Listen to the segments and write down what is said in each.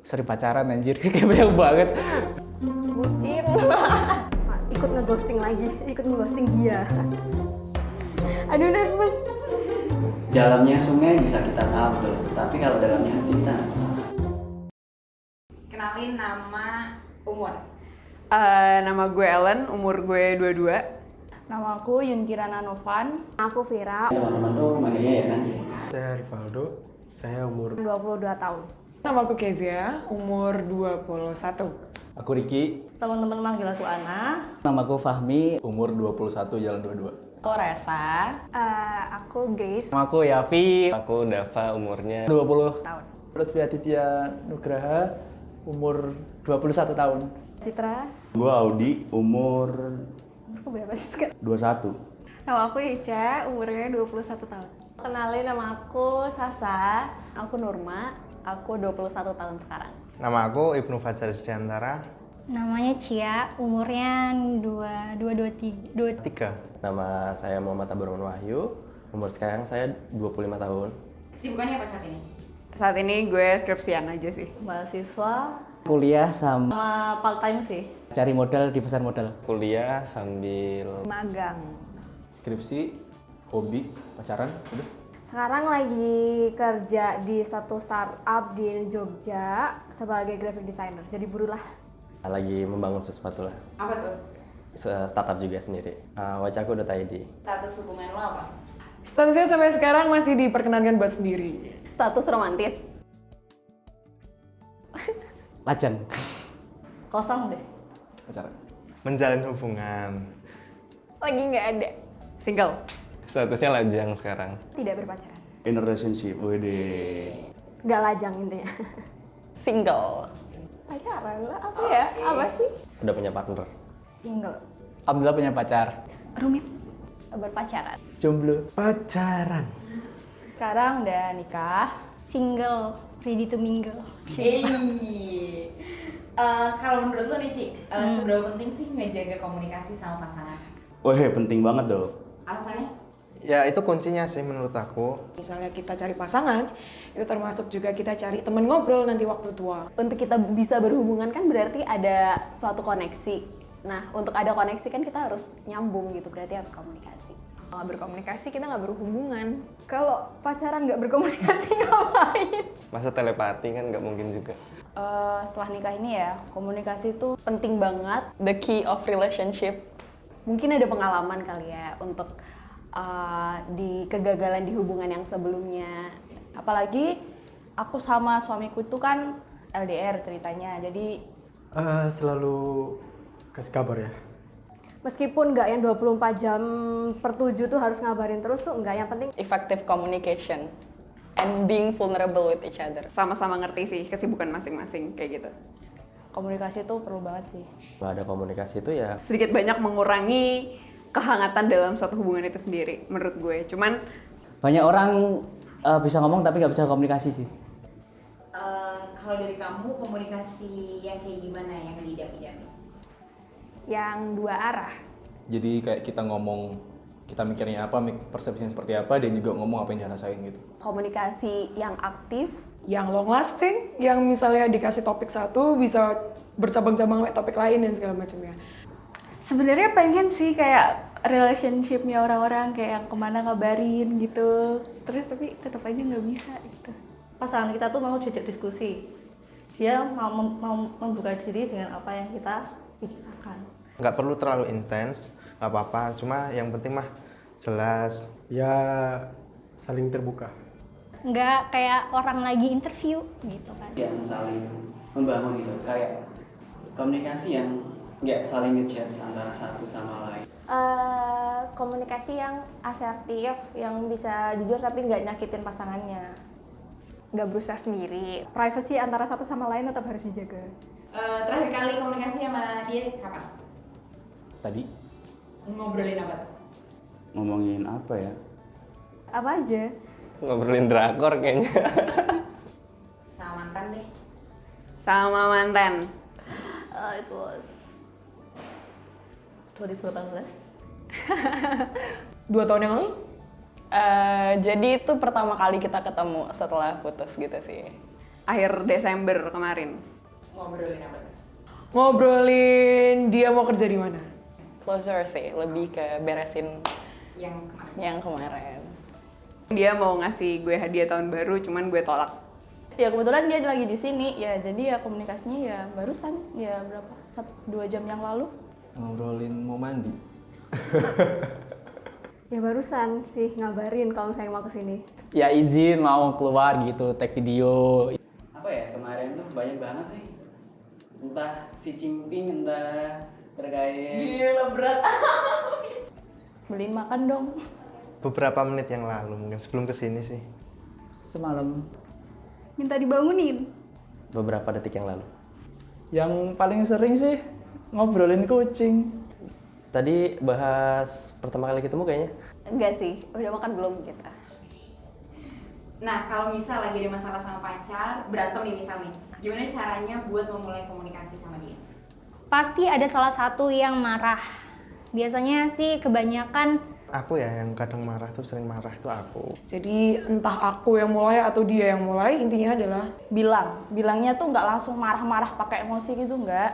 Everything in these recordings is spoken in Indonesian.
Sering pacaran anjir, kayak banyak banget. Bucin. Ikut ngeghosting lagi, ikut ngeghosting dia. Aduh nervous. Dalamnya sungai bisa kita tahu, tapi kalau dalamnya hati kita nggak tahu. Kenalin nama, umur. Nama gue Ellen, umur gue 22. Nama aku Yunkirana Novan. Aku Vira, Teman-teman tuh manggilnya ya kan sih. Saya Rivaldo, saya umur 22 tahun. Nama aku Kezia, umur 21. Aku Riki, Teman-teman manggil aku Ana. Namaku Fahmi. umur 21 jalan 22. Aku Resa. Aku Grace, Nama aku Yafi, Aku Dava, umurnya 20 tahun. Lutfi Aditya Nugraha, umur 21 tahun. Citra, Gue Audi, umur aku berapa sih sekarang? 21. Nama aku Ica, umurnya 21 tahun. Kenalin, nama aku Sasa. Aku Nurma. Aku 21 tahun sekarang. Nama aku Ibnu Fajar Sediantara. Namanya Cia, umurnya 23. 3. Nama saya Muhammad Abarun Wahyu, umur sekarang saya 25 tahun. Kesibukannya apa saat ini? Saat ini gue skripsian aja sih. Mahasiswa Kuliah sama sama part time sih. cari modal di pasar modal. Kuliah sambil Magang. Skripsi, hobi, pacaran, udah. Sekarang lagi kerja di satu startup di Jogja sebagai graphic designer. Jadi burulah. Lagi membangun sesuatu lah, Apa tuh? startup juga sendiri. Wajahku.id. Status hubungan lo apa? Statusnya sampai sekarang masih diperkenankan buat sendiri. Status romantis. Lajan. Kosong deh. Pacaran. menjalin hubungan. Lagi nggak ada. Single. Statusnya lajang sekarang. Tidak berpacaran. In a relationship, wede. Gak lajang intinya. Single. Pacaran lah, apa ya? Apa sih? Udah punya partner. Single. Alhamdulillah punya pacar. Rumit. Berpacaran. Jomblo. Pacaran. Sekarang udah nikah. Single, ready to mingle. Kalau menurut lo nih, Ci, seberapa penting sih ngejaga komunikasi sama pasangan? Weh, penting banget dong. Alasannya? Ya itu kuncinya sih menurut aku. Misalnya kita cari pasangan, itu termasuk juga kita cari temen ngobrol nanti waktu tua. Untuk kita bisa berhubungan kan berarti ada suatu koneksi. Nah, untuk ada koneksi kan kita harus nyambung gitu, berarti harus komunikasi. Kalau nggak berkomunikasi, kita nggak berhubungan. Kalau pacaran nggak berkomunikasi, ngapain? Masa telepati kan nggak mungkin juga. Setelah nikah ini ya, komunikasi itu Penting banget, the key of relationship. Mungkin ada pengalaman kali ya untuk di kegagalan di hubungan yang sebelumnya. apalagi aku sama suamiku itu kan LDR ceritanya. Jadi Selalu kasih kabar ya. Meskipun nggak yang 24 jam per 7 tuh harus ngabarin terus tuh enggak, yang penting Effective communication and being vulnerable with each other. Sama-sama ngerti sih kesibukan masing-masing kayak gitu. komunikasi itu perlu banget sih. Kalau ada komunikasi itu ya Sedikit banyak mengurangi kehangatan dalam suatu hubungan itu sendiri menurut gue. Cuman Banyak orang bisa ngomong tapi nggak bisa komunikasi sih. Kalau dari kamu, komunikasi yang kayak gimana yang diidam-idami? yang dua arah. Jadi kayak kita ngomong, kita mikirnya apa, persepsinya seperti apa, dia juga ngomong apa yang dia rasain gitu. Komunikasi yang aktif, yang long lasting, yang misalnya dikasih topik satu bisa bercabang-cabang topik lain dan segala macamnya. Sebenarnya pengen sih kayak relationshipnya orang-orang kayak yang kemana ngabarin gitu. Terus tapi tetap aja nggak bisa gitu. Pasangan kita tuh mau diajak diskusi. Dia mau membuka diri dengan apa yang kita bicarakan. Nggak perlu terlalu intens, nggak apa-apa. Cuma yang penting mah jelas. Ya saling terbuka. Nggak kayak orang lagi interview gitu kan. Yang saling membangun gitu, kayak komunikasi yang nggak saling ngejudge antara satu sama lain. Komunikasi yang asertif, yang bisa jujur tapi nggak nyakitin pasangannya. Nggak berusaha sendiri. Privacy antara satu sama lain tetap harus dijaga. terakhir kali komunikasi sama dia kapan? Tadi Ngobrolin apa tuh? Ngomongin apa ya? Apa aja? Ngobrolin drakor kayaknya. Sama mantan deh. Sama mantan. It was 2018. 2 tahun yang lalu? Jadi itu pertama kali kita ketemu setelah putus gitu sih. akhir Desember kemarin. Ngobrolin apa tuh? Ngobrolin dia mau kerja di mana. Closer sih, lebih ke beresin yang kemarin. Dia mau ngasih gue hadiah tahun baru, cuman gue tolak. Ya kebetulan dia lagi di sini, ya jadi ya komunikasinya ya barusan, ya berapa? 1-2 jam yang lalu. Ngobrolin mau mandi. Ya barusan sih ngabarin kalau misalnya mau kesini. Ya izin mau keluar gitu, take video. Apa ya, kemarin tuh banyak banget sih. Entah si Cimping, entah terkait... Gila berat. Beliin makan dong. Beberapa menit yang lalu, mungkin sebelum kesini sih. Semalam. Minta dibangunin. Beberapa detik yang lalu. Yang paling sering sih ngobrolin kucing. Tadi bahas pertama kali ketemu kayaknya. Enggak sih, udah makan belum kita? Nah, kalau misal lagi ada masalah sama pacar, berantem nih misal nih, gimana caranya buat memulai komunikasi sama dia? Pasti ada salah satu yang marah. Biasanya sih kebanyakan Aku ya yang kadang marah tuh, sering marah itu aku. Jadi entah aku yang mulai atau dia yang mulai, intinya adalah bilangnya tuh nggak langsung marah-marah pakai emosi gitu, nggak.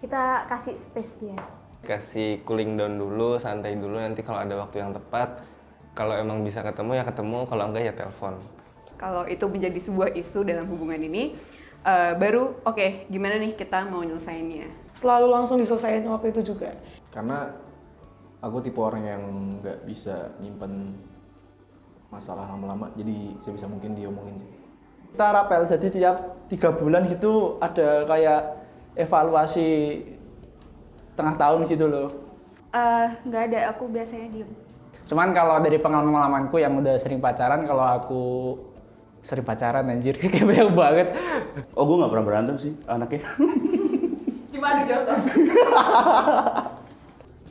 Kita kasih space dia. Kasih cooling down dulu, santai dulu, nanti kalau ada waktu yang tepat, kalau emang bisa ketemu ya ketemu, kalau enggak ya telepon. Kalau itu menjadi sebuah isu dalam hubungan ini, baru oke, gimana nih kita mau nyelesainnya? selalu langsung diselesaikan waktu itu juga. Karena aku tipe orang yang nggak bisa nyimpen masalah lama-lama, jadi sebisa mungkin diomongin sih. Kita rapel, jadi tiap 3 bulan gitu ada kayak evaluasi tengah tahun gitu loh. Nggak ada, aku biasanya diem. Cuman kalau dari pengalamanku yang udah sering pacaran, kalau aku sering pacaran anjir, kayak banyak banget. Oh, gue nggak pernah berantem sih anaknya. Cuma adu jotos.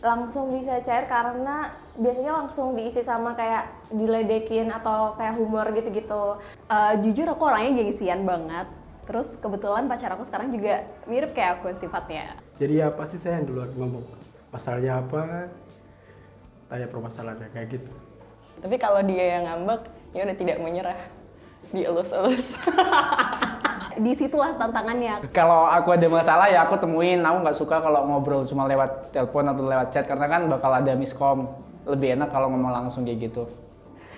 Langsung bisa cair karena biasanya langsung diisi sama kayak diledekin atau kayak humor gitu-gitu. Jujur aku orangnya gengsian banget. Terus kebetulan pacar aku sekarang juga mirip kayak aku sifatnya. Jadi ya pasti saya yang duluan ngomong masalahnya apa, tanya permasalahannya kayak gitu. Tapi kalau dia yang ngambek, ya udah tidak menyerah, dielus-elus. Disitulah tantangannya. Kalau aku ada masalah ya aku temuin. Aku nggak suka kalau ngobrol cuma lewat telepon atau lewat chat karena kan bakal ada miskom. Lebih enak kalau ngomong langsung kayak gitu.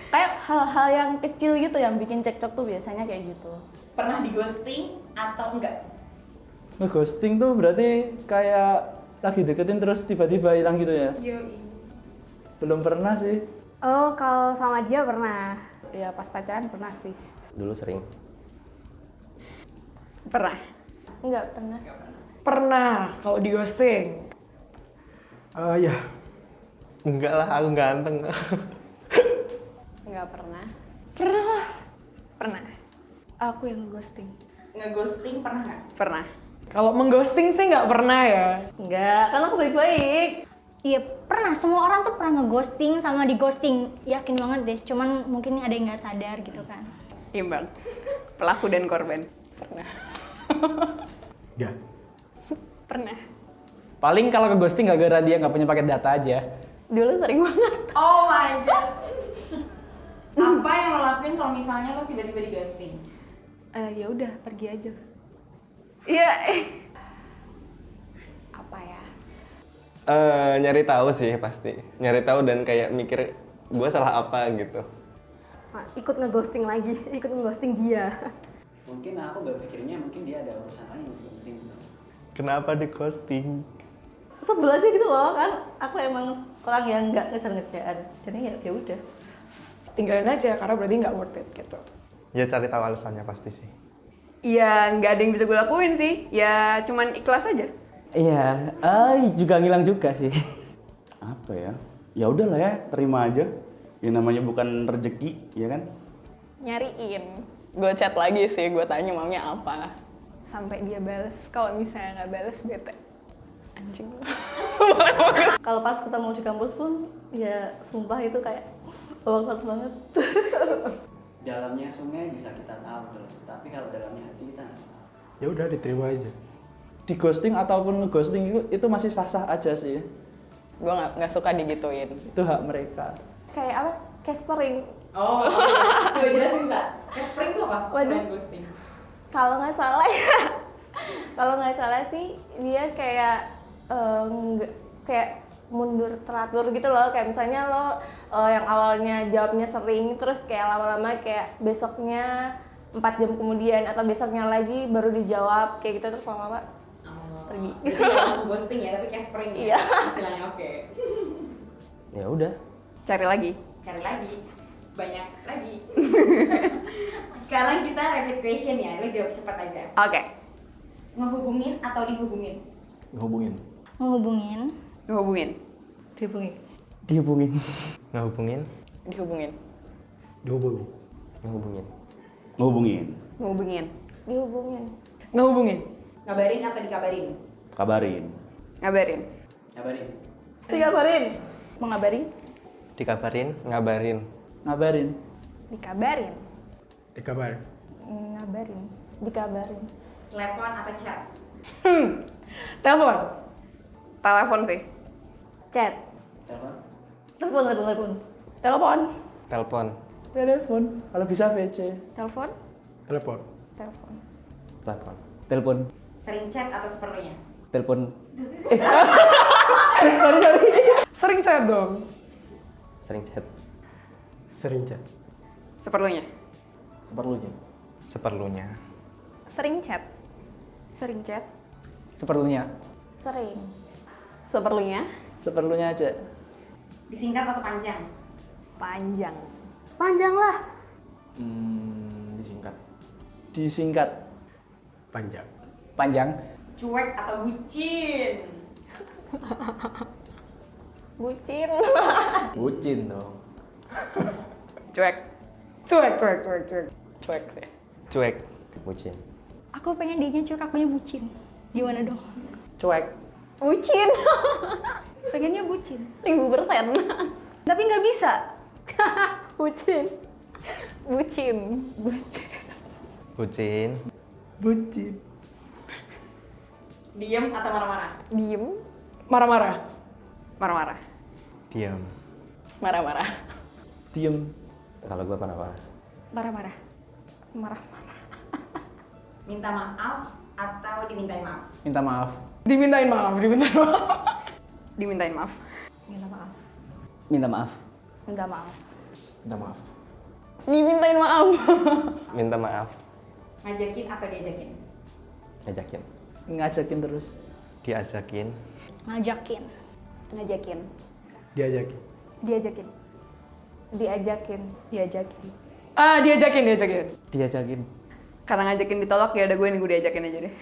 Kayak hal-hal yang kecil gitu yang bikin cekcok tuh biasanya kayak gitu. Pernah di ghosting atau enggak? Nge-ghosting tuh berarti kayak lagi deketin terus tiba-tiba hilang gitu ya? Belum pernah sih. Oh, kalau sama dia pernah. Ya pas pacaran pernah sih. Dulu sering. Pernah? Enggak pernah. Pernah kalau di ghosting. Ya. Enggak lah, aku ganteng. Enggak pernah. Pernah. Aku yang ghosting. Nge-ghosting pernah nggak? Pernah. Kalau mengghosting sih nggak pernah ya. Enggak, kan aku baik-baik. Iya pernah, semua orang tuh pernah nge-ghosting sama di-ghosting. Yakin banget deh, cuman mungkin ada yang nggak sadar gitu kan. Imbang. Pelaku dan korban. Pernah. Ya. Pernah. Paling kalau ke ghosting gara-gara dia nggak punya paket data aja. Dulu sering banget. Oh my god. Apa yang lo lakuin kalau misalnya lo tiba-tiba di ghosting? Ya udah pergi aja. Iya. Apa ya? Nyari tahu sih pasti. Nyari tahu dan kayak mikir gue salah apa gitu. Ikut ngeghosting lagi, ikut ngeghosting dia. Mungkin aku berpikirnya mungkin dia ada urusan lain yang lebih penting. Kenapa di ghosting? Sebel aja gitu loh kan. Aku emang orang yang nggak ngejar-ngejar. Jadi ya udah. Tinggalin aja karena berarti nggak worth it gitu. Ya cari tahu alasannya pasti sih. Iya, nggak ada yang bisa gue lakuin sih. Ya cuman ikhlas aja. Iya, juga ngilang juga sih. Apa ya? Ya udahlah ya, terima aja. Yang namanya bukan rezeki, ya kan? Nyariin. Gue chat lagi sih, gue tanya maunya apa. Sampai dia bales. Kalau misalnya nggak bales, bete. Anjing. Kalau pas ketemu di kampus pun, ya sumpah itu kayak bangsat banget. Dalamnya sungai bisa kita tahu, tapi kalau dalamnya hati kita nggak tahu. Ya udah diterima aja. Di ghosting ataupun nge-ghosting itu masih sah-sah aja sih. Gue nggak suka digituin. Itu hak mereka. Kayak apa? Kayak spring. Oh, coba jelasin nggak? Caspering itu apa? Waduh. Ghosting. Kalau nggak salah ya, kalau nggak salah sih dia kayak nggak kayak mundur teratur gitu loh. Kayak misalnya lo yang awalnya jawabnya sering, terus kayak lama-lama kayak besoknya 4 jam kemudian atau besoknya lagi baru dijawab kayak gitu, terus lama-lama pergi. Jadi nggak langsung ghosting ya, tapi kayak spring ya. Iya. Istilahnya oke. Ya udah. Cari lagi. Cari lagi. Banyak lagi. Sekarang kita rapid question ya, lo jawab cepat aja. Oke. Ngehubungin atau dihubungin? Ngehubungin. Ngehubungin. Ngehubungin. Dihubungin. Dihubungin. Ngehubungin. Dihubungin. Dihubungin. Ngehubungin. Ngehubungin. Ngehubungin. Dihubungin. Ngehubungin. Ngabarin atau dikabarin? Kabarin. Ngabarin. Kabarin. Dikabarin. Mau ngabarin? Dikabarin. Ngabarin. Ngabarin. Dikabarin. Dikabarin. Ngabarin. Dikabarin. Telepon atau chat? Telepon. Telepon sih. Chat. Telepon. Telepon. Telepon. Telepon. Telepon. Kalau bisa VC. Telepon. Telepon. Telepon. Telepon. Telepon. Sering chat atau seperlunya? Telepon. Sering chat dong. Sering chat. Sering chat. Seperlunya. Seperlunya. Seperlunya. Sering chat. Sering chat. Seperlunya. Sering. Seperlunya. Seperlunya aja. Disingkat atau panjang? Panjang. Panjang lah. Disingkat. Disingkat. Panjang. Panjang. Cuek atau bucin? Bucin. Bucin dong. Cuek. Cuek. Cuek sih. Cuek. Bucin. Aku pengen dianya cuek, akunya bucin. Gimana dong? Cuek. Bucin. Pengennya bucin. 1000%. Tapi nggak bisa. Bucin. Bucin. Bucin. Bucin. Diem atau marah-marah? Diem. Marah-marah. Marah-marah. Diam. Marah-marah. Diem. Kalau gue marah-marah. Marah-marah. Marah-marah. Minta maaf atau dimintain maaf? Minta maaf. Dimintain maaf. Dimintain maaf. Minta maaf. Minta maaf. Minta maaf. Minta maaf. Dimintain maaf. Minta maaf. Ngajakin atau diajakin? Ngajakin. Ngajakin terus. Diajakin. Ngajakin. Ngajakin. Diajakin. Diajakin. Diajakin. Diajakin. Diajakin. Diajakin. Karena ngajakin ditolak ya udah gue nih, gue diajakin aja deh.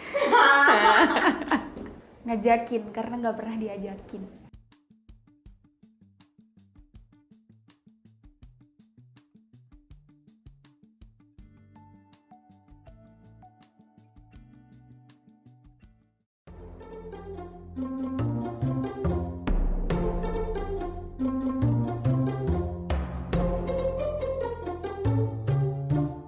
Ngajakin karena nggak pernah diajakin. Thank you.